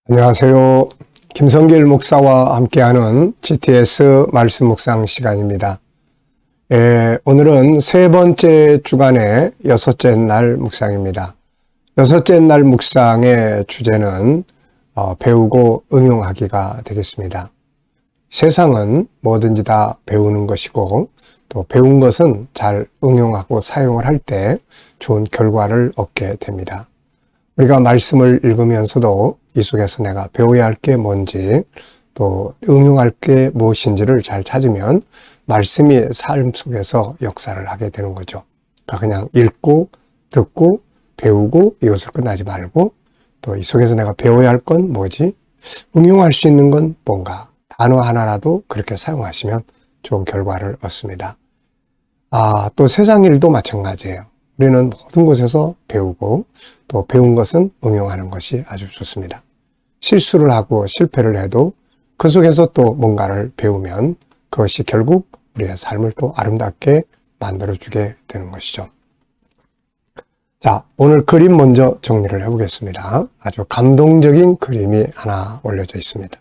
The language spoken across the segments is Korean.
안녕하세요. 김성길 목사와 함께하는 GTS 말씀 묵상 시간입니다. 오늘은 세 번째 주간의 여섯째 날 묵상입니다. 여섯째 날 묵상의 주제는 배우고 응용하기가 되겠습니다. 세상은 뭐든지 다 배우는 것이고 또 배운 것은 잘 응용하고 사용을 할 때 좋은 결과를 얻게 됩니다. 우리가 말씀을 읽으면서도 이 속에서 내가 배워야 할 게 뭔지 또 응용할 게 무엇인지를 잘 찾으면 말씀이 삶 속에서 역사를 하게 되는 거죠. 그러니까 그냥 읽고 듣고 배우고 이것을 끝나지 말고 또 이 속에서 내가 배워야 할 건 뭐지? 응용할 수 있는 건 뭔가? 단어 하나라도 그렇게 사용하시면 좋은 결과를 얻습니다. 또 세상 일도 마찬가지예요. 우리는 모든 곳에서 배우고 또 배운 것은 응용하는 것이 아주 좋습니다. 실수를 하고 실패를 해도 그 속에서 또 뭔가를 배우면 그것이 결국 우리의 삶을 또 아름답게 만들어주게 되는 것이죠. 자, 오늘 그림 먼저 정리를 해보겠습니다. 아주 감동적인 그림이 하나 올려져 있습니다.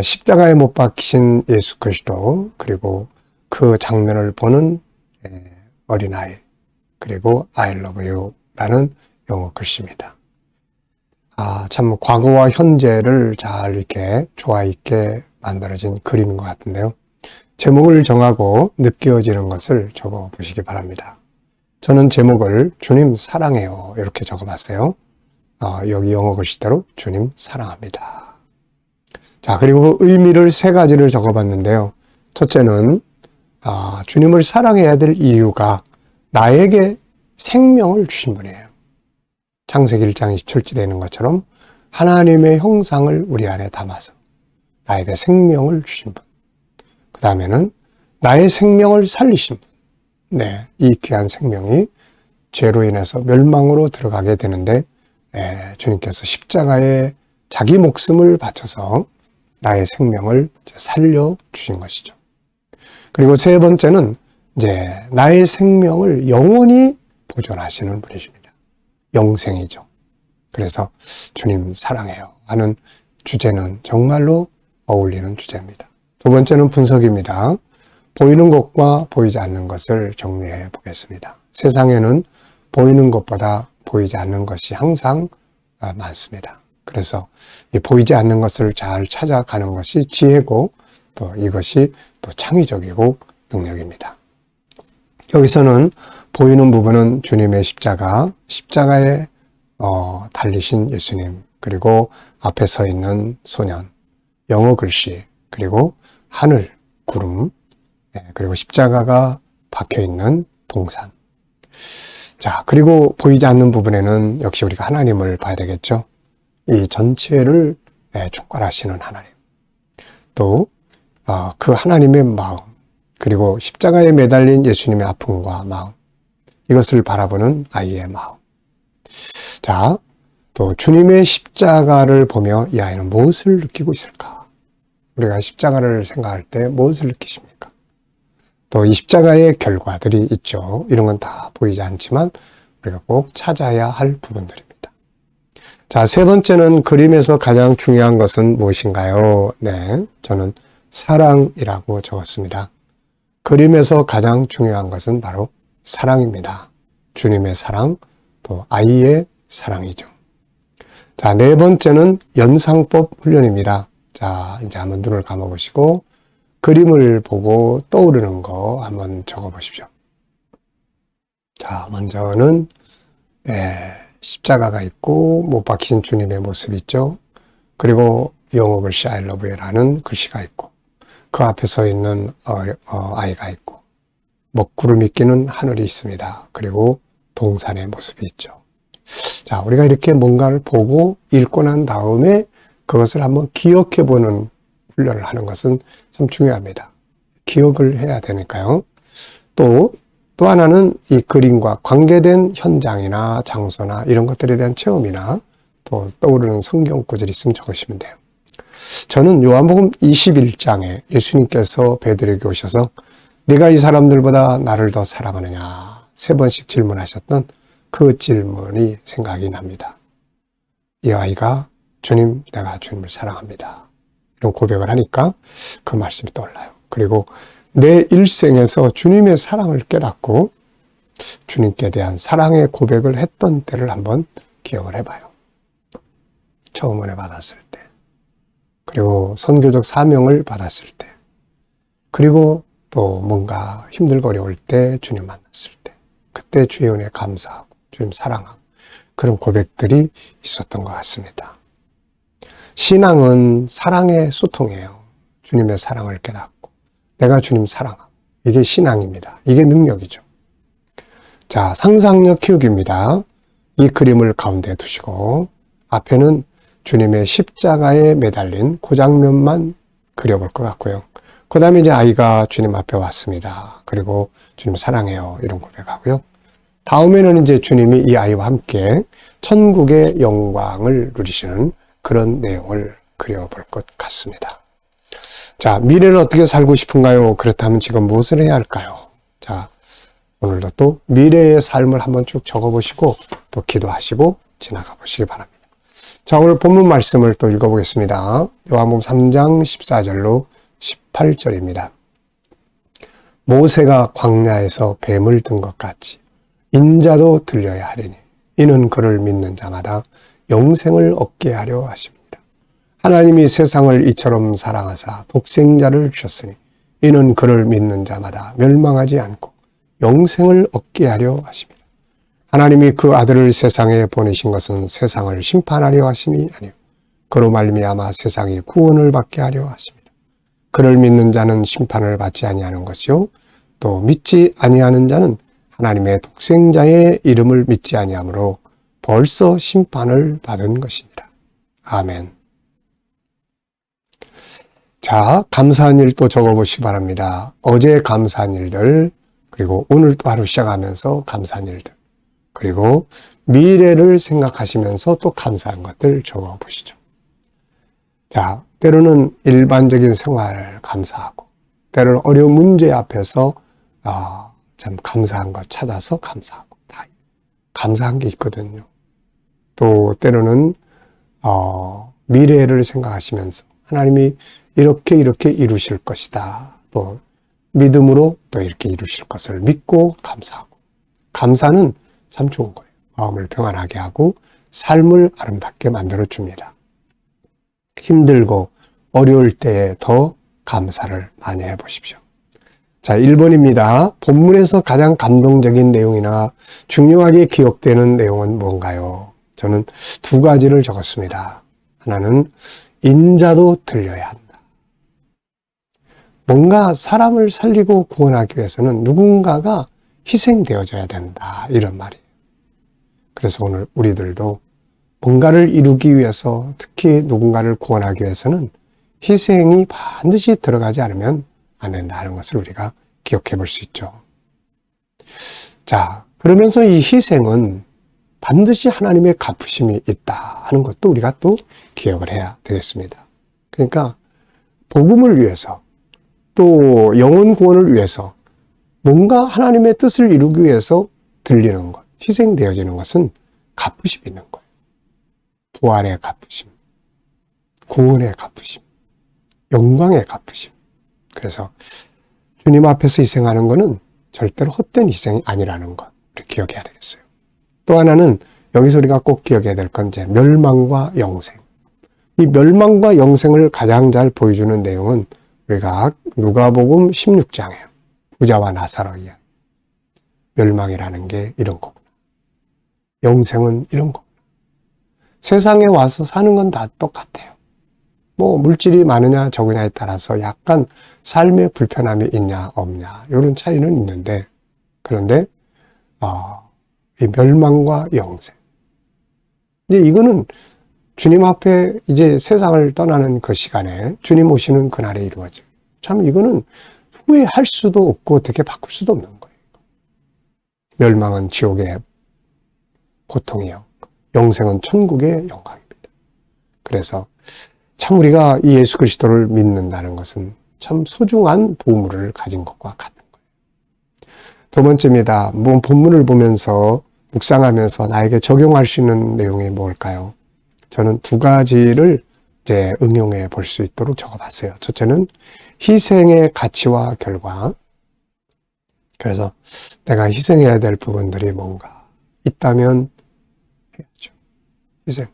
십자가에 못 박히신 예수 그리스도 그리고 그 장면을 보는 어린아이 그리고 I love you 라는 영어 글씨입니다. 참 과거와 현재를 잘 이렇게 조화 있게 만들어진 그림인 것 같은데요. 제목을 정하고 느껴지는 것을 적어 보시기 바랍니다. 저는 제목을 주님 사랑해요 이렇게 적어봤어요. 여기 영어 글씨대로 주님 사랑합니다. 자, 그리고 그 의미를 세 가지를 적어봤는데요. 첫째는 주님을 사랑해야 될 이유가 나에게 생명을 주신 분이에요. 창세기 1장 27절에 있는 것처럼 하나님의 형상을 우리 안에 담아서 나에게 생명을 주신 분. 그 다음에는 나의 생명을 살리신 분. 이 귀한 생명이 죄로 인해서 멸망으로 들어가게 되는데 주님께서 십자가에 자기 목숨을 바쳐서 나의 생명을 살려주신 것이죠. 그리고 세 번째는 이제 나의 생명을 영원히 보존하시는 분이십니다. 영생이죠. 그래서 주님 사랑해요 하는 주제는 정말로 어울리는 주제입니다. 두 번째는 분석입니다. 보이는 것과 보이지 않는 것을 정리해 보겠습니다. 세상에는 보이는 것보다 보이지 않는 것이 항상 많습니다. 그래서 이 보이지 않는 것을 잘 찾아가는 것이 지혜고 또 이것이 또 창의적이고 능력입니다. 여기서는 보이는 부분은 주님의 십자가에 달리신 예수님, 그리고 앞에 서 있는 소년, 영어 글씨, 그리고 하늘, 구름, 그리고 십자가가 박혀 있는 동산. 자, 그리고 보이지 않는 부분에는 역시 우리가 하나님을 봐야 되겠죠. 이 전체를 총괄하시는 하나님. 또 그 하나님의 마음, 그리고 십자가에 매달린 예수님의 아픔과 마음, 이것을 바라보는 아이의 마음. 자, 또 주님의 십자가를 보며 이 아이는 무엇을 느끼고 있을까? 우리가 십자가를 생각할 때 무엇을 느끼십니까? 또 이 십자가의 결과들이 있죠. 이런 건 다 보이지 않지만 우리가 꼭 찾아야 할 부분들입니다. 자, 세 번째는 그림에서 가장 중요한 것은 무엇인가요? 저는 사랑이라고 적었습니다. 그림에서 가장 중요한 것은 바로 사랑입니다. 주님의 사랑, 또 아이의 사랑이죠. 자, 네 번째는 연상법 훈련입니다. 자, 이제 한번 눈을 감아보시고 그림을 보고 떠오르는 거 한번 적어보십시오. 자, 먼저는 십자가가 있고 못 박힌 주님의 모습이 있죠. 그리고 영어 글씨 I love you라는 글씨가 있고 그 앞에 서 있는 아이가 있고 먹구름이 끼는 하늘이 있습니다. 그리고 동산의 모습이 있죠. 자, 우리가 이렇게 뭔가를 보고 읽고 난 다음에 그것을 한번 기억해 보는 훈련을 하는 것은 참 중요합니다. 기억을 해야 되니까요. 또 하나는 이 그림과 관계된 현장이나 장소나 이런 것들에 대한 체험이나 또 떠오르는 성경 구절이 있으면 적으시면 돼요. 저는 요한복음 21장에 예수님께서 베드로에게 오셔서 네가 이 사람들보다 나를 더 사랑하느냐 3번씩 질문하셨던 그 질문이 생각이 납니다. 이 아이가 주님, 내가 주님을 사랑합니다. 이런 고백을 하니까 그 말씀이 떠올라요. 그리고 내 일생에서 주님의 사랑을 깨닫고 주님께 대한 사랑의 고백을 했던 때를 한번 기억을 해봐요. 처음 은혜 받았을 때, 그리고 선교적 사명을 받았을 때, 그리고 또 뭔가 힘들고 어려울 때 주님 만났을 때, 그때 주의 은혜 감사하고 주님 사랑하고 그런 고백들이 있었던 것 같습니다. 신앙은 사랑의 소통이에요. 주님의 사랑을 깨닫고 내가 주님 사랑하고, 이게 신앙입니다. 이게 능력이죠. 자, 상상력 키우기입니다. 이 그림을 가운데 두시고 앞에는 주님의 십자가에 매달린 그 장면만 그려볼 것 같고요. 그 다음에 이제 아이가 주님 앞에 왔습니다. 그리고 주님 사랑해요, 이런 고백하고요. 다음에는 이제 주님이 이 아이와 함께 천국의 영광을 누리시는 그런 내용을 그려볼 것 같습니다. 자, 미래를 어떻게 살고 싶은가요? 그렇다면 지금 무엇을 해야 할까요? 자, 오늘도 또 미래의 삶을 한번 쭉 적어보시고 또 기도하시고 지나가 보시기 바랍니다. 자, 오늘 본문 말씀을 또 읽어보겠습니다. 요한복음 3장 14절로 18절입니다. 모세가 광야에서 뱀을 든 것 같이 인자도 들려야 하리니 이는 그를 믿는 자마다 영생을 얻게 하려 하십니다. 하나님이 세상을 이처럼 사랑하사 독생자를 주셨으니 이는 그를 믿는 자마다 멸망하지 않고 영생을 얻게 하려 하십니다. 하나님이 그 아들을 세상에 보내신 것은 세상을 심판하려 하심이 아니요 그로 말미암아 세상이 구원을 받게 하려 하십니다. 그를 믿는 자는 심판을 받지 아니하는 것이요 또 믿지 아니하는 자는 하나님의 독생자의 이름을 믿지 아니하므로 벌써 심판을 받은 것이니라. 아멘. 자, 감사한 일 또 적어보시기 바랍니다. 어제 감사한 일들, 그리고 오늘 또 하루 시작하면서 감사한 일들, 그리고 미래를 생각하시면서 또 감사한 것들 적어보시죠. 자, 때로는 일반적인 생활 감사하고, 때로는 어려운 문제 앞에서 참 감사한 것 찾아서 감사하고, 다 감사한 게 있거든요. 또 때로는 미래를 생각하시면서 하나님이 이렇게 이루실 것이다. 또 믿음으로 또 이렇게 이루실 것을 믿고 감사하고, 감사는 참 좋은 거예요. 마음을 평안하게 하고 삶을 아름답게 만들어줍니다. 힘들고 어려울 때에 더 감사를 많이 해보십시오. 자, 1번입니다. 본문에서 가장 감동적인 내용이나 중요하게 기억되는 내용은 뭔가요? 저는 두 가지를 적었습니다. 하나는 인자도 들려야 한다. 뭔가 사람을 살리고 구원하기 위해서는 누군가가 희생되어져야 된다. 이런 말이에요. 그래서 오늘 우리들도 뭔가를 이루기 위해서, 특히 누군가를 구원하기 위해서는 희생이 반드시 들어가지 않으면 안 된다는 것을 우리가 기억해 볼 수 있죠. 자, 그러면서 이 희생은 반드시 하나님의 갚으심이 있다 하는 것도 우리가 또 기억을 해야 되겠습니다. 그러니까 복음을 위해서, 또 영혼 구원을 위해서 뭔가 하나님의 뜻을 이루기 위해서 들리는 것, 희생되어지는 것은 갚으심이 있는 거예요. 부활의 갚으심, 구원의 갚으심, 영광의 갚으심. 그래서 주님 앞에서 희생하는 것은 절대로 헛된 희생이 아니라는 것, 우리 기억해야 되겠어요. 또 하나는 여기서 우리가 꼭 기억해야 될 건 이제 멸망과 영생. 이 멸망과 영생을 가장 잘 보여주는 내용은 우리가 누가복음 16장이에요. 부자와 나사로 이야기. 멸망이라는 게 이런 거구나. 영생은 이런 거구나. 세상에 와서 사는 건 다 똑같아요. 뭐 물질이 많으냐 적으냐에 따라서 약간 삶의 불편함이 있냐 없냐 이런 차이는 있는데, 그런데 이 멸망과 영생, 이제 이거는 주님 앞에 이제 세상을 떠나는 그 시간에 주님 오시는 그날에 이루어져요. 참 이거는 후회할 수도 없고 어떻게 바꿀 수도 없는 거예요. 멸망은 지옥의 고통이요, 영생은 천국의 영광입니다. 그래서 참 우리가 이 예수 그리스도를 믿는다는 것은 참 소중한 보물을 가진 것과 같은 거예요. 두 번째입니다. 본문을 보면서 묵상하면서 나에게 적용할 수 있는 내용이 뭘까요? 저는 두 가지를 이제 응용해 볼 수 있도록 적어봤어요. 첫째는 희생의 가치와 결과. 그래서 내가 희생해야 될 부분들이 뭔가 있다면 해야죠. 희생.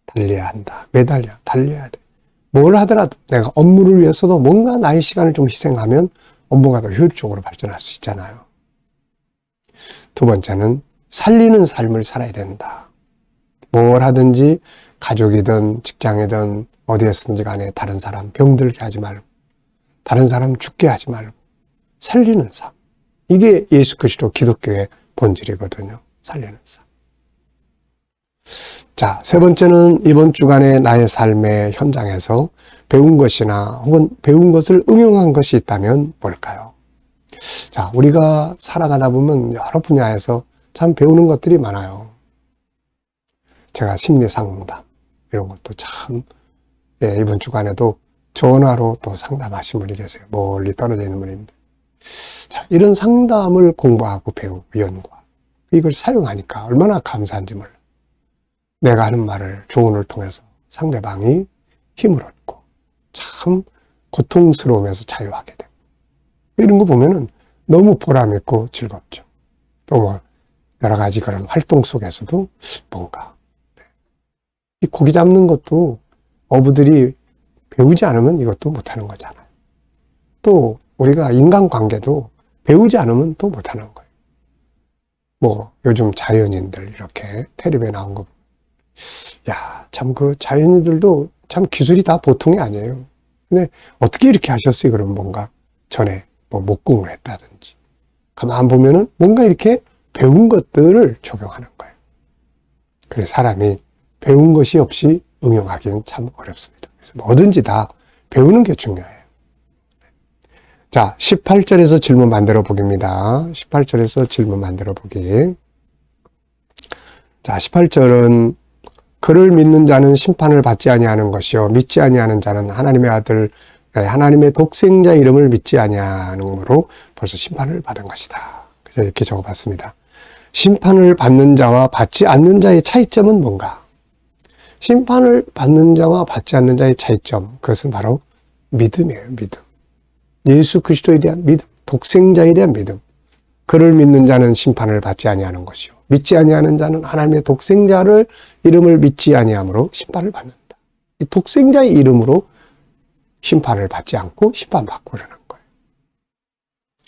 달려야 한다. 매달려. 달려야 돼. 뭘 하더라도 내가 업무를 위해서도 뭔가 나의 시간을 좀 희생하면 업무가 더 효율적으로 발전할 수 있잖아요. 두 번째는 살리는 삶을 살아야 된다. 뭘 하든지 가족이든 직장이든 어디에서든지 간에 다른 사람 병들게 하지 말고 다른 사람 죽게 하지 말고 살리는 삶. 이게 예수 그리스도 기독교의 본질이거든요. 살리는 삶. 자, 세 번째는 이번 주간의 나의 삶의 현장에서 배운 것이나 혹은 배운 것을 응용한 것이 있다면 뭘까요? 자, 우리가 살아가다 보면 여러 분야에서 참 배우는 것들이 많아요. 제가 심리상담 이런 것도 참 이번 주간에도 전화로 또 상담하신 분이 계세요. 멀리 떨어져 있는 분인데. 자, 이런 상담을 공부하고 배우고 연구하고 이걸 사용하니까 얼마나 감사한지 몰라요. 내가 하는 말을 조언을 통해서 상대방이 힘을 얻고 참 고통스러우면서 자유하게 되고 이런 거 보면은 너무 보람 있고 즐겁죠. 또 뭐 여러 가지 그런 활동 속에서도 뭔가 이 고기 잡는 것도 어부들이 배우지 않으면 이것도 못하는 거잖아요. 또 우리가 인간관계도 배우지 않으면 또 못하는 거예요. 뭐 요즘 자연인들 이렇게 텔레비에 나온 거 야, 참 그 자연인들도 참 기술이 다 보통이 아니에요. 근데 어떻게 이렇게 하셨어요? 그러면 뭔가 전에 뭐 목공을 했다든지 가만 보면은 뭔가 이렇게 배운 것들을 적용하는 거예요. 그래서 사람이 배운 것이 없이 응용하기는 참 어렵습니다. 그래서 뭐든지 다 배우는 게 중요해요. 자, 18절에서 질문 만들어 보기입니다. 18절에서 질문 만들어 보기. 자, 18절은 그를 믿는 자는 심판을 받지 아니하는 것이요 믿지 아니하는 자는 하나님의 아들 하나님의 독생자 이름을 믿지 아니하는으로 벌써 심판을 받은 것이다. 그래서 이렇게 적어봤습니다. 심판을 받는 자와 받지 않는 자의 차이점은 뭔가? 심판을 받는 자와 받지 않는 자의 차이점, 그것은 바로 믿음이에요. 믿음. 예수 그리스도에 대한 믿음, 독생자에 대한 믿음. 그를 믿는 자는 심판을 받지 아니하는 것이요 믿지 아니하는 자는 하나님의 독생자를 이름을 믿지 아니함으로 심판을 받는다. 이 독생자의 이름으로 심판을 받지 않고 심판받고 그러는 거예요.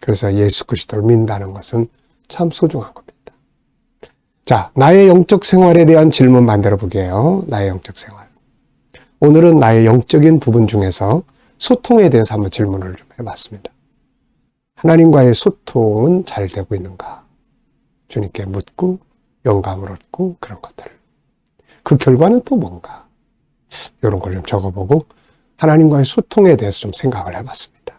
그래서 예수 그리스도를 믿는다는 것은 참 소중한 겁니다. 자, 나의 영적 생활에 대한 질문 만들어 보게요. 나의 영적 생활. 오늘은 나의 영적인 부분 중에서 소통에 대해서 한번 질문을 좀 해봤습니다. 하나님과의 소통은 잘 되고 있는가? 주님께 묻고 영감을 얻고 그런 것들. 그 결과는 또 뭔가? 이런 걸 좀 적어보고 하나님과의 소통에 대해서 좀 생각을 해봤습니다.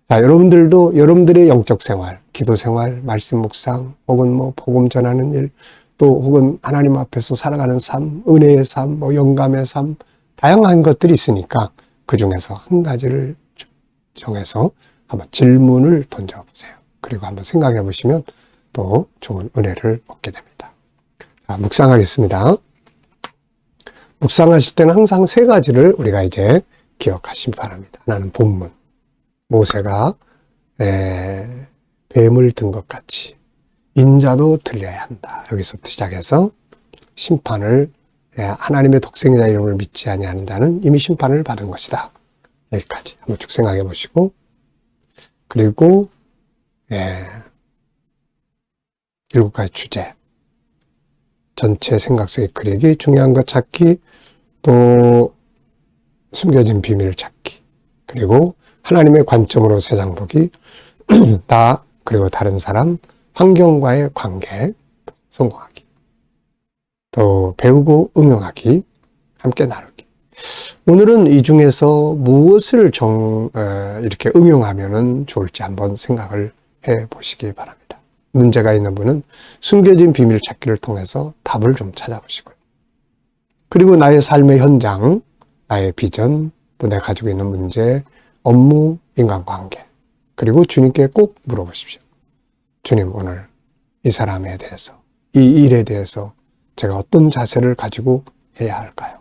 자, 여러분들도 여러분들의 영적 생활, 기도 생활, 말씀 묵상, 혹은 뭐 복음 전하는 일, 또 혹은 하나님 앞에서 살아가는 삶, 은혜의 삶, 뭐 영감의 삶, 다양한 것들이 있으니까 그 중에서 한 가지를 정해서 한번 질문을 던져보세요. 그리고 한번 생각해 보시면 또 좋은 은혜를 얻게 됩니다. 자, 묵상하겠습니다. 묵상하실 때는 항상 세 가지를 우리가 이제 기억하시기 바랍니다. 하나는 본문. 모세가 뱀을 든 것 같이 인자도 들려야 한다. 여기서부터 시작해서 심판을 하나님의 독생자 이름을 믿지 아니하는 자는 이미 심판을 받은 것이다. 여기까지 한번 쭉 생각해 보시고 그리고 7가지 주제 전체 생각 속에 그리기, 중요한 것 찾기, 또 숨겨진 비밀 찾기, 그리고 하나님의 관점으로 세상 보기, 나 그리고 다른 사람, 환경과의 관계, 성공하기, 또 배우고 응용하기, 함께 나누기. 오늘은 이 중에서 무엇을 이렇게 응용하면 좋을지 한번 생각을 해 보시기 바랍니다. 문제가 있는 분은 숨겨진 비밀 찾기를 통해서 답을 좀 찾아보시고요. 그리고 나의 삶의 현장, 나의 비전, 또 내가 가지고 있는 문제, 업무, 인간관계, 그리고 주님께 꼭 물어보십시오. 주님, 오늘 이 사람에 대해서, 이 일에 대해서 제가 어떤 자세를 가지고 해야 할까요?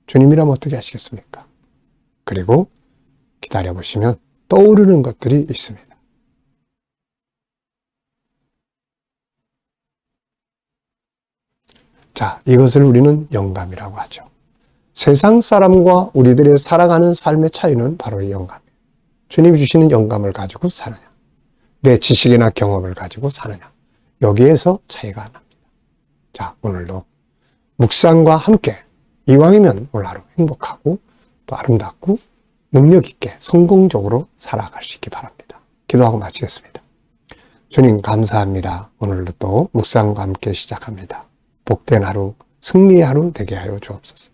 주님이라면 어떻게 하시겠습니까? 그리고 기다려보시면 떠오르는 것들이 있습니다. 자, 이것을 우리는 영감이라고 하죠. 세상 사람과 우리들의 살아가는 삶의 차이는 바로 이 영감이에요. 주님이 주시는 영감을 가지고 사느냐, 내 지식이나 경험을 가지고 사느냐, 여기에서 차이가 납니다. 자, 오늘도 묵상과 함께 이왕이면 오늘 하루 행복하고 또 아름답고 능력 있게 성공적으로 살아갈 수 있기 바랍니다. 기도하고 마치겠습니다. 주님 감사합니다. 오늘도 또 묵상과 함께 시작합니다. 복된 하루, 승리의 하루 되게 하여 주옵소서.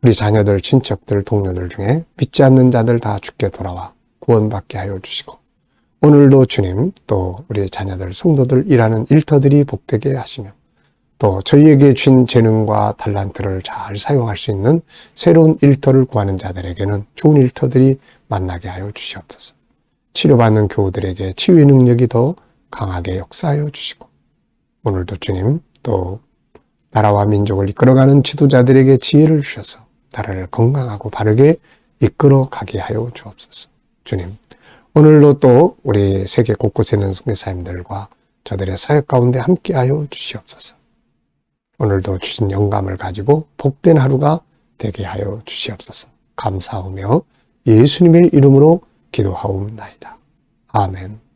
우리 자녀들, 친척들, 동료들 중에 믿지 않는 자들 다 주께 돌아와 구원받게 하여 주시고, 오늘도 주님 또 우리 자녀들, 성도들 일하는 일터들이 복되게 하시며, 또 저희에게 준 재능과 달란트를 잘 사용할 수 있는 새로운 일터를 구하는 자들에게는 좋은 일터들이 만나게 하여 주시옵소서. 치료받는 교우들에게 치유의 능력이 더 강하게 역사하여 주시고, 오늘도 주님 또 나라와 민족을 이끌어가는 지도자들에게 지혜를 주셔서 나라를 건강하고 바르게 이끌어 가게 하여 주옵소서. 주님, 오늘도 또 우리 세계 곳곳에 있는 선교사님들과 저들의 사역 가운데 함께하여 주시옵소서. 오늘도 주신 영감을 가지고 복된 하루가 되게 하여 주시옵소서. 감사하며 예수님의 이름으로 기도하옵나이다. 아멘.